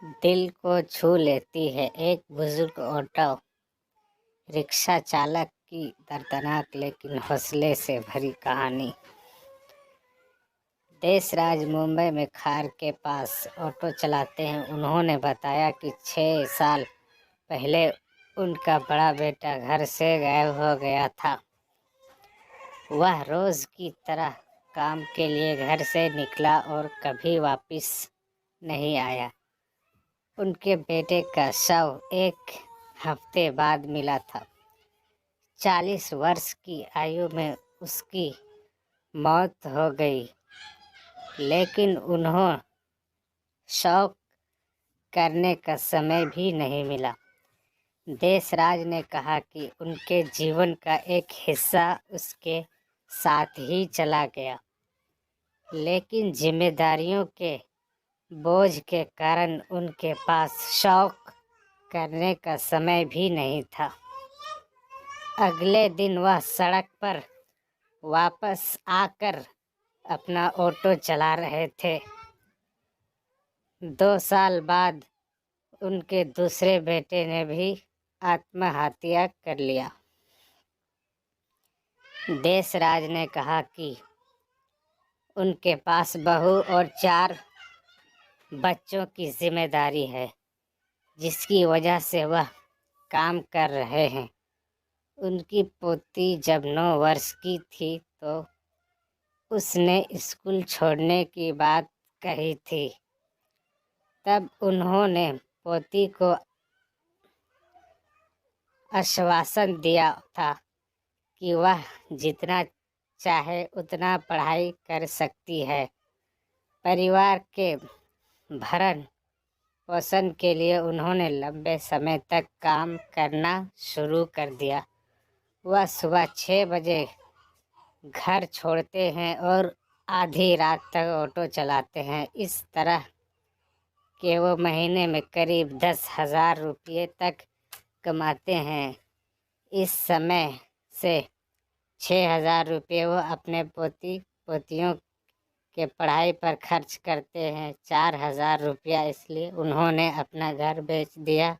दिल को छू लेती है एक बुजुर्ग ऑटो रिक्शा चालक की दर्दनाक लेकिन हौसले से भरी कहानी। देशराज मुंबई में खार के पास ऑटो चलाते हैं। उन्होंने बताया कि 6 साल पहले उनका बड़ा बेटा घर से गायब हो गया था। वह रोज की तरह काम के लिए घर से निकला और कभी वापस नहीं आया। उनके बेटे का शव एक हफ्ते बाद मिला था। 40 वर्ष की आयु में उसकी मौत हो गई, लेकिन उन्हें शौक करने का समय भी नहीं मिला। देशराज ने कहा कि उनके जीवन का एक हिस्सा उसके साथ ही चला गया, लेकिन जिम्मेदारियों के बोझ के कारण उनके पास शौक करने का समय भी नहीं था। अगले दिन वह सड़क पर वापस आकर अपना ऑटो चला रहे थे। 2 साल बाद उनके दूसरे बेटे ने भी आत्महत्या कर लिया। देशराज ने कहा कि उनके पास बहू और 4 बच्चों की जिम्मेदारी है, जिसकी वजह से वह काम कर रहे हैं। उनकी पोती जब 9 वर्ष की थी तो उसने स्कूल छोड़ने की बात कही थी। तब उन्होंने पोती को आश्वासन दिया था कि वह जितना चाहे उतना पढ़ाई कर सकती है। परिवार के भरण पोषण के लिए उन्होंने लंबे समय तक काम करना शुरू कर दिया। वह सुबह 6 बजे घर छोड़ते हैं और आधी रात तक ऑटो चलाते हैं। इस तरह के वो महीने में करीब 10,000 रुपये तक कमाते हैं। इस समय से 6,000 रुपये वो अपने पोतियों के पढ़ाई पर खर्च करते हैं। 4,000 रुपया इसलिए उन्होंने अपना घर बेच दिया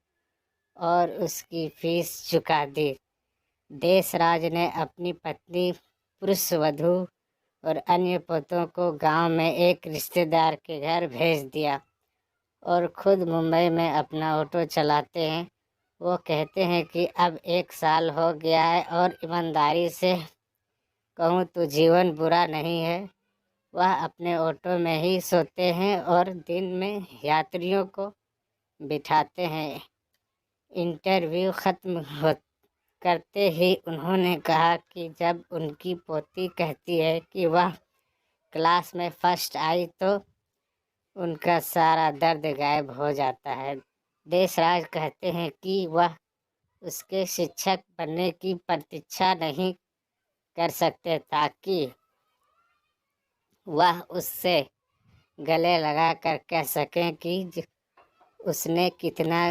और उसकी फीस चुका दी। देशराज ने अपनी पत्नी, पुरुष वधू और अन्य पोतों को गांव में एक रिश्तेदार के घर भेज दिया और खुद मुंबई में अपना ऑटो चलाते हैं। वो कहते हैं कि अब 1 साल हो गया है और ईमानदारी से कहूँ तो जीवन बुरा नहीं है। वह अपने ऑटो में ही सोते हैं और दिन में यात्रियों को बिठाते हैं। इंटरव्यू खत्म करते ही उन्होंने कहा कि जब उनकी पोती कहती है कि वह क्लास में फर्स्ट आई तो उनका सारा दर्द गायब हो जाता है। देशराज कहते हैं कि वह उसके शिक्षक बनने की प्रतीक्षा नहीं कर सकते ताकि वह उससे गले लगाकर कह सकें कि उसने कितना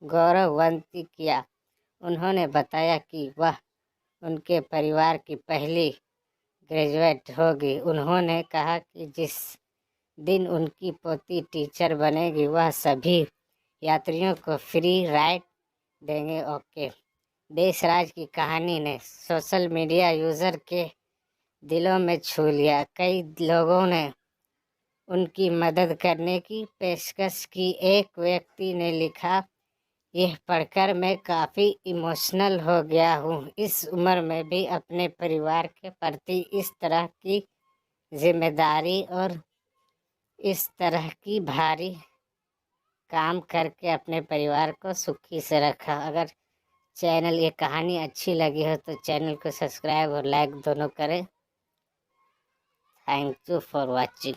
गौरवान्वित किया। उन्होंने बताया कि वह उनके परिवार की पहली ग्रेजुएट होगी। उन्होंने कहा कि जिस दिन उनकी पोती टीचर बनेगी वह सभी यात्रियों को फ्री राइड देंगे। ओके। देशराज की कहानी ने सोशल मीडिया यूज़र के दिलों में छू लिया। कई लोगों ने उनकी मदद करने की पेशकश की। एक व्यक्ति ने लिखा, यह पढ़कर मैं काफ़ी इमोशनल हो गया हूँ। इस उम्र में भी अपने परिवार के प्रति इस तरह की जिम्मेदारी और इस तरह की भारी काम करके अपने परिवार को सुखी से रखा। अगर ये कहानी अच्छी लगी हो तो चैनल को सब्सक्राइब और लाइक दोनों करें। Thank you for watching.